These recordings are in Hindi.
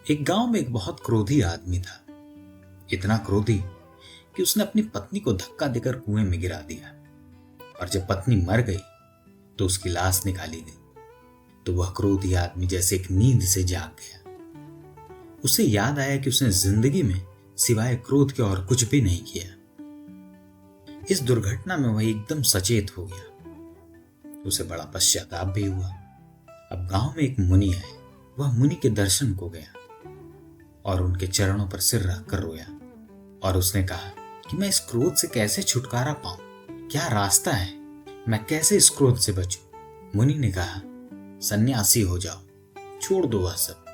एक गांव में एक बहुत क्रोधी आदमी था। इतना क्रोधी कि उसने अपनी पत्नी को धक्का देकर कुएं में गिरा दिया, और जब पत्नी मर गई तो उसकी लाश निकाली गई तो वह क्रोधी आदमी जैसे एक नींद से जाग गया। उसे याद आया कि उसने जिंदगी में सिवाय क्रोध के और कुछ भी नहीं किया। इस दुर्घटना में वह एकदम सचेत हो गया। उसे बड़ा पश्चाताप भी हुआ। अब गांव में एक मुनि आए। वह मुनि के दर्शन को गया और उनके चरणों पर सिर रखकर रोया, और उसने कहा कि मैं इस क्रोध से कैसे छुटकारा पाऊं, क्या रास्ता है, मैं कैसे इस क्रोध से बचूं। मुनि ने कहा, सन्यासी हो जाओ, छोड़ दो वह सब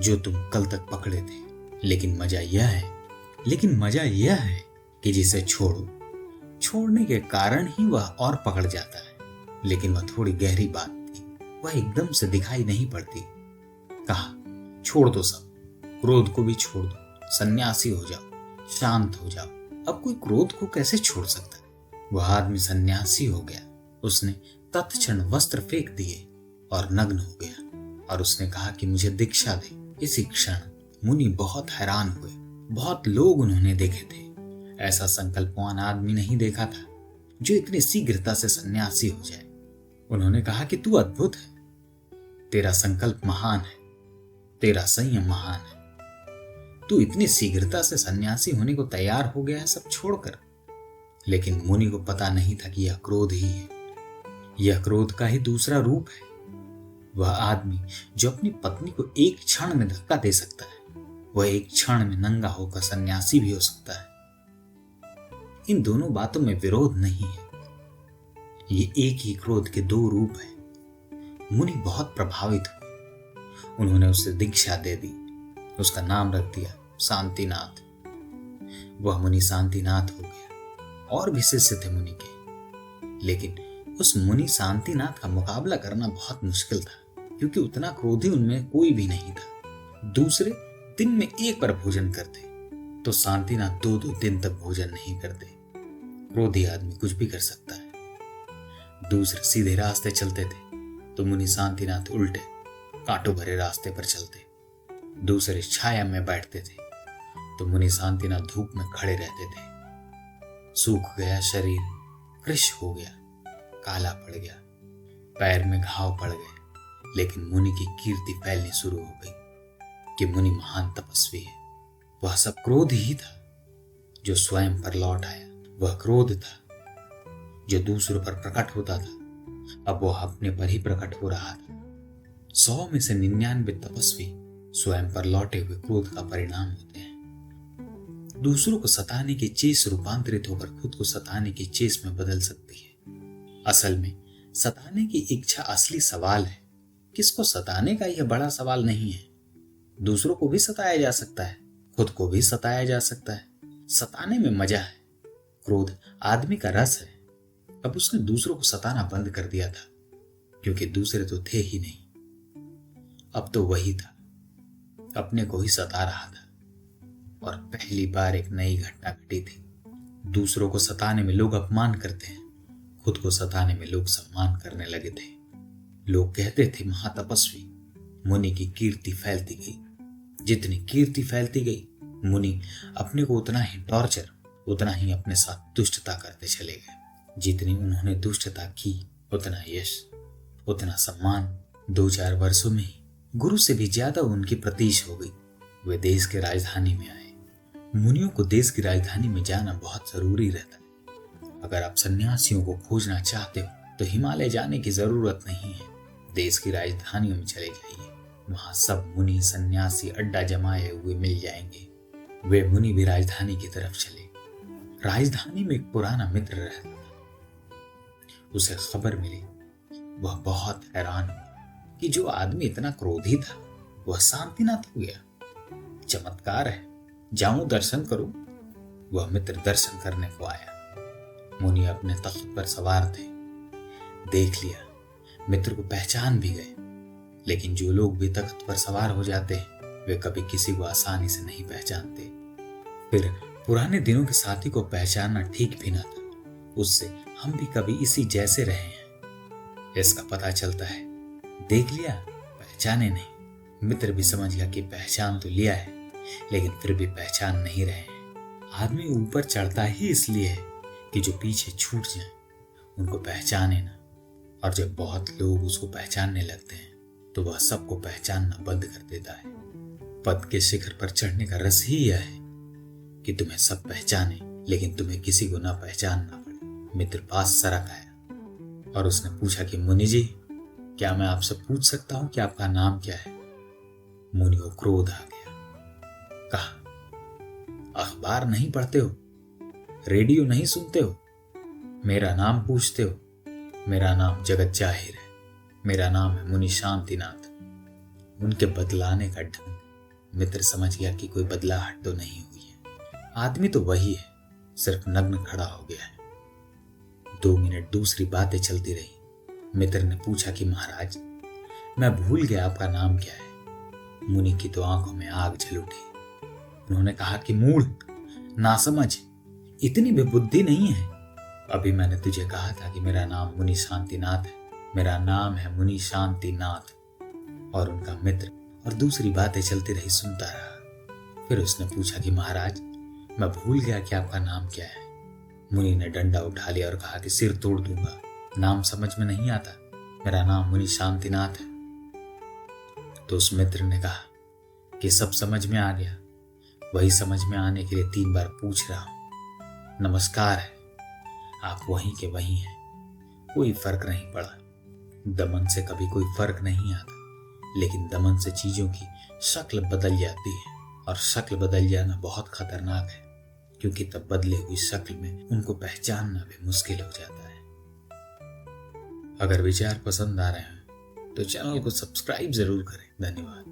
जो तुम कल तक पकड़े थे। लेकिन मजा यह है कि जिसे छोड़ो, छोड़ने के कारण ही वह और पकड़ जाता है। लेकिन वह थोड़ी गहरी बात थी, वह एकदम से दिखाई नहीं पड़ती। कहा, छोड़ दो सब, क्रोध को भी छोड़ दो, सन्यासी हो जाओ, शांत हो जाओ। अब कोई क्रोध को कैसे छोड़ सकता है। वह आदमी सन्यासी हो गया। उसने तत्क्षण वस्त्र फेंक दिए और नग्न हो गया, और उसने कहा कि मुझे दीक्षा दे। इसी क्षण मुनि बहुत हैरान हुए। बहुत लोग उन्होंने देखे थे, ऐसा संकल्पवान आदमी नहीं देखा था जो इतनी शीघ्रता से सन्यासी हो जाए। उन्होंने कहा कि तू अद्भुत है, तेरा संकल्प महान है, तेरा संयम महान है। तू इतनी शीघ्रता से सन्यासी होने को तैयार हो गया है सब छोड़कर। लेकिन मुनि को पता नहीं था कि यह क्रोध ही है। यह क्रोध का ही दूसरा रूप है। वह आदमी जो अपनी पत्नी को एक क्षण में धक्का दे सकता है, वह एक क्षण में नंगा होकर सन्यासी भी हो सकता है। इन दोनों बातों में विरोध नहीं है। ये एक ही क्रोध के दो रूप हैं। मुनि बहुत प्रभावित हुए। उन्होंने उसे दीक्षा दे दी। उसका नाम रख दिया शांतिनाथ। वह मुनि शांतिनाथ हो गया। और भी शिष्य थे मुनि के, लेकिन उस मुनि शांतिनाथ का मुकाबला करना बहुत मुश्किल था, क्योंकि उतना क्रोधी उनमें कोई भी नहीं था। दूसरे दिन में एक बार भोजन करते तो शांतिनाथ 2-2 दिन तक भोजन नहीं करते। क्रोधी आदमी कुछ भी कर सकता है। दूसरे सीधे रास्ते चलते थे तो मुनि शांतिनाथ उल्टे कांटों भरे रास्ते पर चलते। दूसरे छाया में बैठते थे तो मुनि शांतिनाथ धूप में खड़े रहते थे। सूख गया शरीर, कृश हो गया, काला पड़ गया, पैर में घाव पड़ गए, लेकिन मुनि की कीर्ति फैलनी शुरू हो गई कि मुनि महान तपस्वी है। वह सब क्रोध ही था जो स्वयं पर लौट आया। वह क्रोध था जो दूसरों पर प्रकट होता था, अब वह अपने पर ही प्रकट हो रहा था। 100 में से 99 तपस्वी स्वयं पर लौटे हुए क्रोध का परिणाम होते हैं। दूसरों को सताने की चेस रूपांतरित होकर खुद को सताने की चेस में बदल सकती है। असल में सताने की इच्छा असली सवाल है। किसको सताने का यह बड़ा सवाल नहीं है। दूसरों को भी सताया जा सकता है, खुद को भी सताया जा सकता है। सताने में मजा है। क्रोध आदमी का रस है। अब उसने दूसरों को सताना बंद कर दिया था, क्योंकि दूसरे तो थे ही नहीं। अब तो वही था, अपने को ही सता रहा था। और पहली बार एक नई घटना घटी थी। दूसरों को सताने में लोग अपमान करते हैं, खुद को सताने में लोग सम्मान करने लगे थे। लोग कहते थे महातपस्वी। मुनि की कीर्ति फैलती गई। जितनी कीर्ति फैलती गई, मुनि अपने को उतना ही टॉर्चर, उतना ही अपने साथ दुष्टता करते चले गए। जितनी उन्होंने दुष्टता की, उतना यश, उतना सम्मान। 2-4 वर्षों में ही गुरु से भी ज्यादा उनकी प्रतीश हो गई। वे देश के राजधानी में आए। मुनियों को देश की राजधानी में जाना बहुत जरूरी रहता है। अगर आप सन्यासियों को खोजना चाहते हो तो हिमालय जाने की जरूरत नहीं है। देश की राजधानियों में चले जाइए। वहां सब मुनि सन्यासी अड्डा जमाए हुए मिल जाएंगे। वे मुनि भी राजधानी की तरफ चले। राजधानी में एक पुराना मित्र रहता था। उसे खबर मिली। वह बहुत हैरान हुआ कि जो आदमी इतना क्रोधी था वह शांतिनाथ हो गया। चमत्कार है, जाऊं दर्शन करूं। वह मित्र दर्शन करने को आया। मुनि अपने तख्त पर सवार थे। देख लिया, मित्र को पहचान भी गए। लेकिन जो लोग भी तख्त पर सवार हो जाते हैं वे कभी किसी को आसानी से नहीं पहचानते। फिर पुराने दिनों के साथी को पहचानना ठीक भी ना था। उससे हम भी कभी इसी जैसे रहे हैं, इसका पता चलता है। देख लिया, पहचाने नहीं। मित्र भी समझ गया कि पहचान तो लिया है, लेकिन फिर भी पहचान नहीं रहे हैं। आदमी ऊपर चढ़ता ही इसलिए है कि जो पीछे छूट जाए उनको पहचाने ना, और जब बहुत लोग उसको पहचानने लगते हैं तो वह सबको पहचानना बंद कर देता है। पद के शिखर पर चढ़ने का रस ही यह है कि तुम्हें सब पहचाने, लेकिन तुम्हें किसी को ना पहचानना पड़े। मित्र पास सरक आया और उसने पूछा कि मुनि जी, क्या मैं आपसे पूछ सकता हूं कि आपका नाम क्या है? मुनि को क्रोध आ गया। कहा, अखबार नहीं पढ़ते हो, रेडियो नहीं सुनते हो, मेरा नाम पूछते हो? मेरा नाम जगत जाहिर है, मेरा नाम है मुनि शांतिनाथ। उनके बदलाने का ढंग मित्र समझ गया कि कोई बदलाहट तो नहीं हुई है, आदमी तो वही है, सिर्फ नग्न खड़ा हो गया है। 2 मिनट दूसरी बातें चलती रही। मित्र ने पूछा कि महाराज, मैं भूल गया आपका नाम क्या है? मुनि की तो आंखों में आग जल उठी। उन्होंने कहा कि मूढ़, नासमझ, इतनी भी बुद्धि नहीं है। अभी मैंने तुझे कहा था कि मेरा नाम मुनि शांतिनाथ है, मेरा नाम है मुनि शांतिनाथ। और उनका मित्र और दूसरी बातें चलती रही, सुनता रहा। फिर उसने पूछा कि महाराज, मैं भूल गया कि आपका नाम क्या है। मुनि ने डंडा उठा लिया और कहा कि सिर तोड़ दूंगा, नाम समझ में नहीं आता, मेरा नाम मुनि शांतिनाथ है। तो उस मित्र ने कहा कि सब समझ में आ गया, वही समझ में आने के लिए 3 बार पूछ रहा हूं। नमस्कार है, आप वहीं के वहीं हैं, कोई फर्क नहीं पड़ा। दमन से कभी कोई फर्क नहीं आता, लेकिन दमन से चीजों की शक्ल बदल जाती है, और शक्ल बदल जाना बहुत खतरनाक है, क्योंकि तब बदले हुई शक्ल में उनको पहचानना भी मुश्किल हो जाता है। अगर विचार पसंद आ रहे हैं तो चैनल को सब्सक्राइब जरूर करें। धन्यवाद।